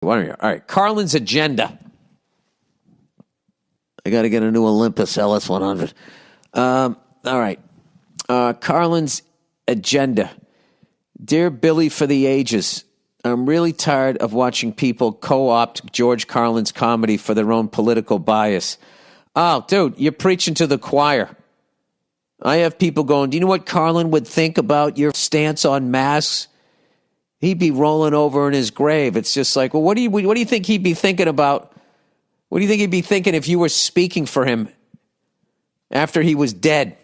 All right. Carlin's agenda. I got to get a new Olympus LS100. All right. Carlin's agenda. Dear Billy for the ages, I'm really tired of watching people co-opt George Carlin's comedy for their own political bias. Oh, dude, you're preaching to the choir. I have people going, do you know what Carlin would think about your stance on masks? He'd be rolling over in his grave. It's just like, well, what do you think he'd be thinking about? What do you think he'd be thinking if you were speaking for him after he was dead?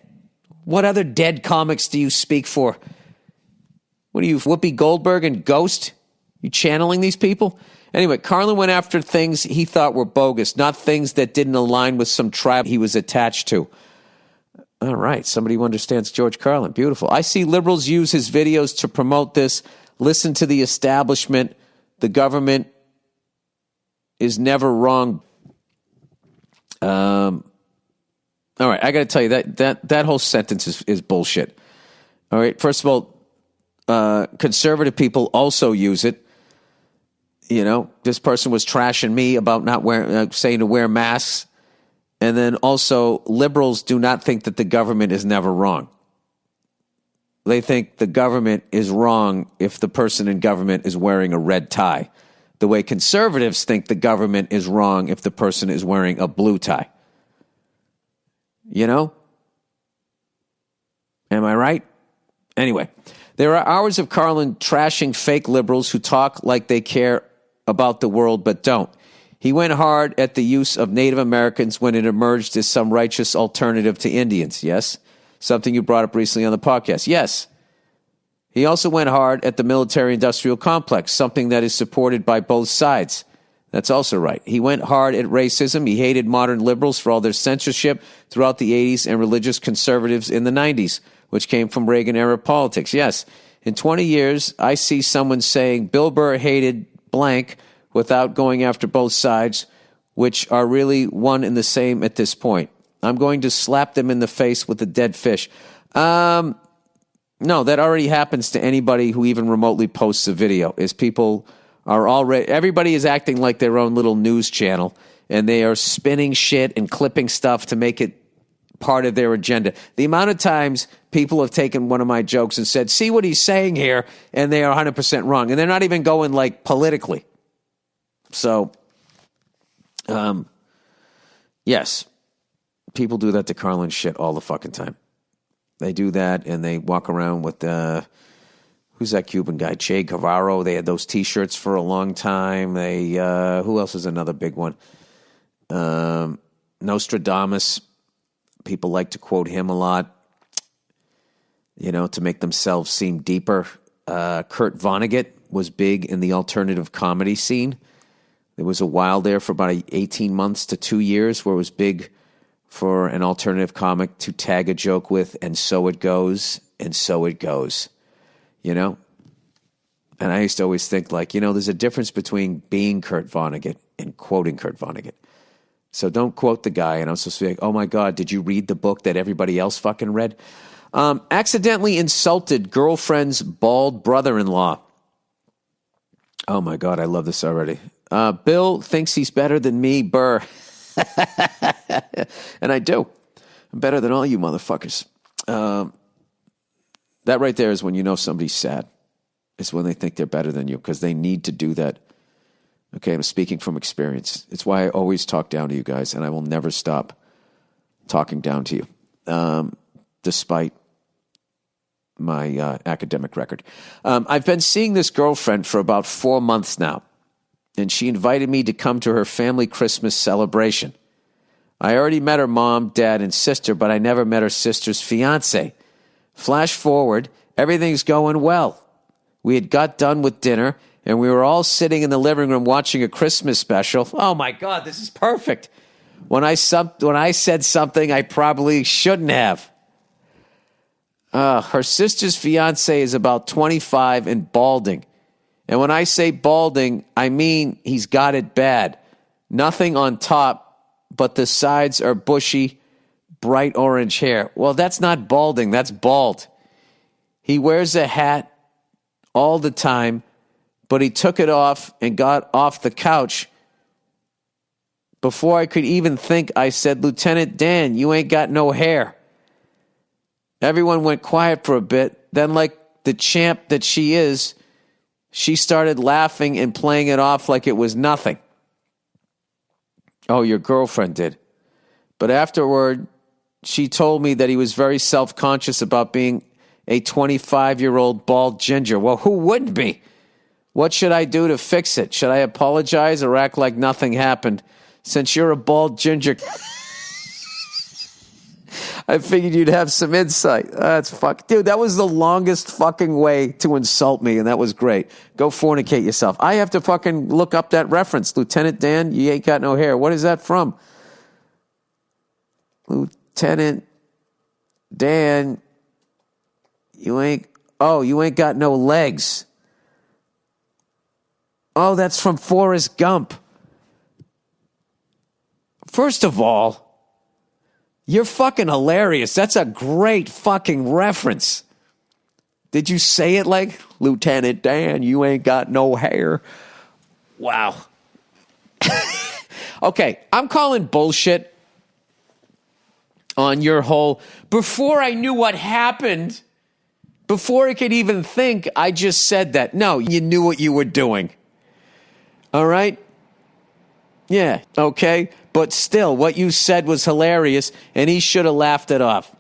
What other dead comics do you speak for? What are you, Whoopi Goldberg and Ghost? You channeling these people? Anyway, Carlin went after things he thought were bogus, not things that didn't align with some tribe he was attached to. All right, somebody who understands George Carlin. Beautiful. I see liberals use his videos to promote this. Listen to the establishment. The government is never wrong. All right, I got to tell you, that whole sentence is bullshit. All right, first of all, conservative people also use it. You know, this person was trashing me about not wearing, saying to wear masks. And then also, liberals do not think that the government is never wrong. They think the government is wrong if the person in government is wearing a red tie. The way conservatives think the government is wrong if the person is wearing a blue tie. You know? Am I right? Anyway, there are hours of Carlin trashing fake liberals who talk like they care about the world but don't. He went hard at the use of Native Americans when it emerged as some righteous alternative to Indians, yes? Something you brought up recently on the podcast, yes. He also went hard at the military-industrial complex, something that is supported by both sides. That's also right. He went hard at racism. He hated modern liberals for all their censorship throughout the 80s and religious conservatives in the 90s, which came from Reagan-era politics, yes. In 20 years, I see someone saying Bill Burr hated blank without going after both sides, which are really one and the same at this point. I'm going to slap them in the face with a dead fish. No, that already happens to anybody who even remotely posts a video, is people are already, everybody is acting like their own little news channel, and they are spinning shit and clipping stuff to make it part of their agenda. The amount of times people have taken one of my jokes and said, see what he's saying here, and they are 100% wrong. And they're not even going like politically. So, yes, people do that to Carlin shit all the fucking time. They do that, and they walk around with, who's that Cuban guy? Che Guevara. They had those T-shirts for a long time. They, who else is another big one? Nostradamus. People like to quote him a lot, you know, to make themselves seem deeper. Kurt Vonnegut was big in the alternative comedy scene. There was a while there for about 18 months to 2 years where it was big for an alternative comic to tag a joke with, and so it goes, and so it goes, you know? And I used to always think, like, you know, there's a difference between being Kurt Vonnegut and quoting Kurt Vonnegut. So don't quote the guy, and I'm supposed to be like, oh my God, did you read the book that everybody else fucking read? Accidentally insulted girlfriend's bald brother-in-law. Oh my God, I love this already. Bill thinks he's better than me, Burr. And I do. I'm better than all you motherfuckers. That right there is when you know somebody's sad. It's when they think they're better than you, because they need to do that. Okay, I'm speaking from experience. It's why I always talk down to you guys, and I will never stop talking down to you, despite my academic record. I've been seeing this girlfriend for about 4 months now, and she invited me to come to her family Christmas celebration. I already met her mom, dad, and sister, but I never met her sister's fiance. Flash forward, everything's going well. We had got done with dinner, and we were all sitting in the living room watching a Christmas special. Oh my God, this is perfect. When I said something I probably shouldn't have. Her sister's fiance is about 25 and balding. And when I say balding, I mean he's got it bad. Nothing on top, but the sides are bushy, bright orange hair. Well, that's not balding, that's bald. He wears a hat all the time, but he took it off and got off the couch. Before I could even think, I said, Lieutenant Dan, you ain't got no hair. Everyone went quiet for a bit. Then, like the champ that she is, she started laughing and playing it off like it was nothing. Oh, your girlfriend did. But afterward, she told me that he was very self-conscious about being a 25-year-old bald ginger. Well, who wouldn't be? What should I do to fix it? Should I apologize or act like nothing happened? Since you're a bald ginger, I figured you'd have some insight. That's fuck. Dude, that was the longest fucking way to insult me, and that was great. Go fornicate yourself. I have to fucking look up that reference. Lieutenant Dan, you ain't got no hair. What is that from? Lieutenant Dan, you ain't got no legs. Oh, that's from Forrest Gump. First of all, you're fucking hilarious. That's a great fucking reference. Did you say it like, Lieutenant Dan, you ain't got no hair? Wow. Okay, I'm calling bullshit on your whole, before I knew what happened, before I could even think, I just said that. No, you knew what you were doing. All right? Yeah, okay? But still, what you said was hilarious, and he should have laughed it off.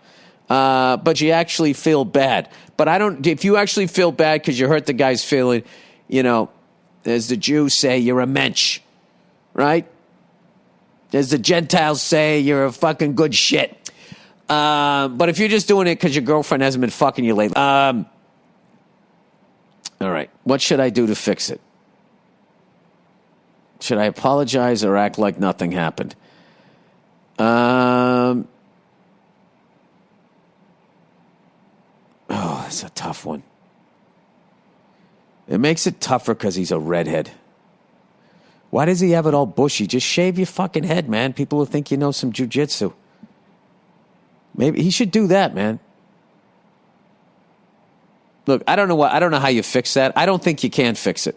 But you actually feel bad. But I don't, if you actually feel bad because you hurt the guy's feeling, you know, as the Jews say, you're a mensch, right? As the Gentiles say, you're a fucking good shit. But if you're just doing it because your girlfriend hasn't been fucking you lately. All right, what should I do to fix it? Should I apologize or act like nothing happened? Oh, that's a tough one. It makes it tougher because he's a redhead. Why does he have it all bushy? Just shave your fucking head, man. People will think you know some jujitsu. Maybe he should do that, man. Look, I don't know how you fix that. I don't think you can fix it.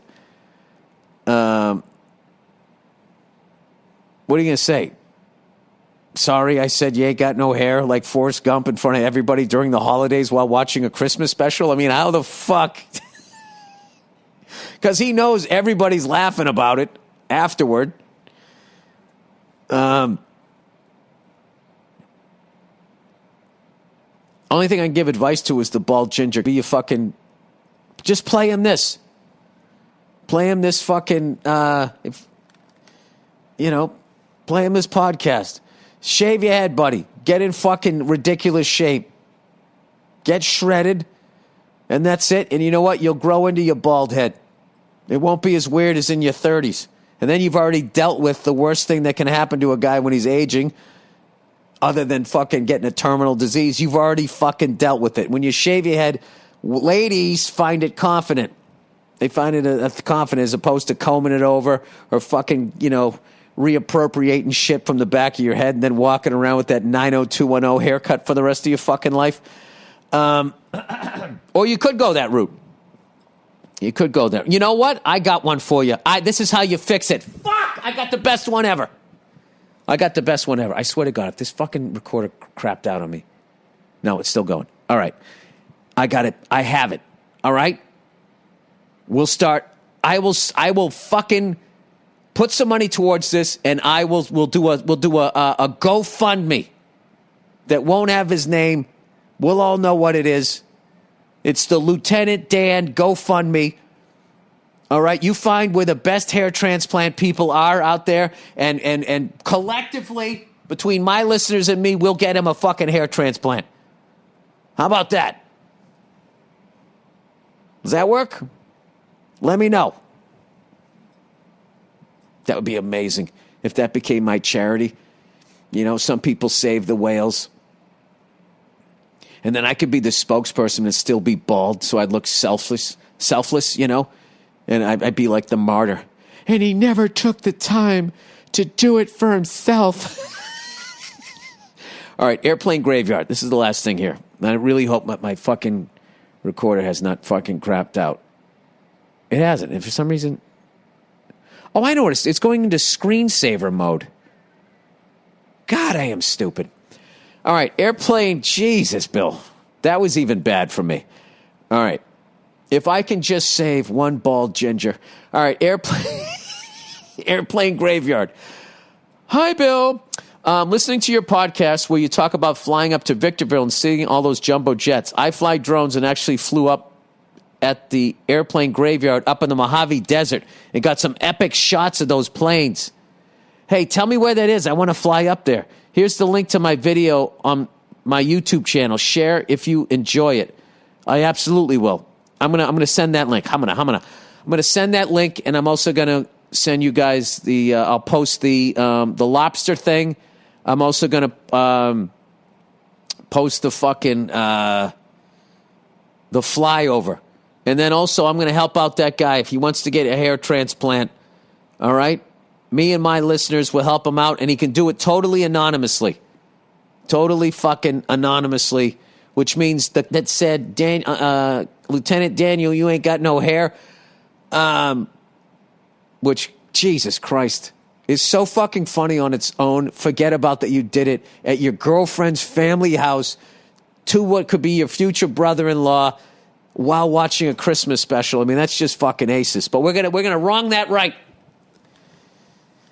What are you going to say? Sorry, I said you ain't got no hair like Forrest Gump in front of everybody during the holidays while watching a Christmas special? I mean, how the fuck? Because he knows everybody's laughing about it afterward. Only thing I can give advice to is the bald ginger. Be you fucking... Just play him this. Play him this fucking... play him this podcast. Shave your head, buddy. Get in fucking ridiculous shape. Get shredded. And that's it. And you know what? You'll grow into your bald head. It won't be as weird as in your 30s. And then you've already dealt with the worst thing that can happen to a guy when he's aging, other than fucking getting a terminal disease. You've already fucking dealt with it. When you shave your head, ladies find it confident. They find it confident as opposed to combing it over or fucking, reappropriating shit from the back of your head and then walking around with that 90210 haircut for the rest of your fucking life. Or you could go that route. You could go there. You know what? I got one for you. This is how you fix it. Fuck! I got the best one ever. I swear to God, if this fucking recorder crapped out on me. No, it's still going. All right. I got it. I have it. All right? We'll start. I will fucking put some money towards this, and we'll do a GoFundMe that won't have his name. We'll all know what it is. It's the Lieutenant Dan GoFundMe. All right, you find where the best hair transplant people are out there, and collectively, between my listeners and me, we'll get him a fucking hair transplant. How about that? Does that work? Let me know. That would be amazing if that became my charity. Some people save the whales. And then I could be the spokesperson and still be bald, so I'd look selfless, and I'd be like the martyr. And he never took the time to do it for himself. All right, Airplane Graveyard. This is the last thing here. I really hope my fucking recorder has not fucking crapped out. It hasn't. And for some reason... Oh, I know what it's going into screensaver mode. God, I am stupid. All right, airplane. Jesus, Bill. That was even bad for me. All right. If I can just save one bald ginger. All right, airplane. Airplane graveyard. Hi, Bill. Listening to your podcast where you talk about flying up to Victorville and seeing all those jumbo jets. I fly drones and actually flew up at the airplane graveyard up in the Mojave Desert and got some epic shots of those planes. Hey, tell me where that is. I want to fly up there. Here's the link to my video on my YouTube channel. Share if you enjoy it. I absolutely will. I'm gonna send that link. I'm gonna send that link, and I'm also gonna send you guys the. I'll post the lobster thing. I'm also gonna post the fucking the flyover. And then also, I'm going to help out that guy if he wants to get a hair transplant. All right? Me and my listeners will help him out, and he can do it totally anonymously. Totally fucking anonymously, which means that said, Lieutenant Daniel, you ain't got no hair. Which, Jesus Christ, is so fucking funny on its own. Forget about that you did it at your girlfriend's family house to what could be your future brother-in-law while watching a Christmas special. I mean, that's just fucking aces. But we're gonna wrong that right.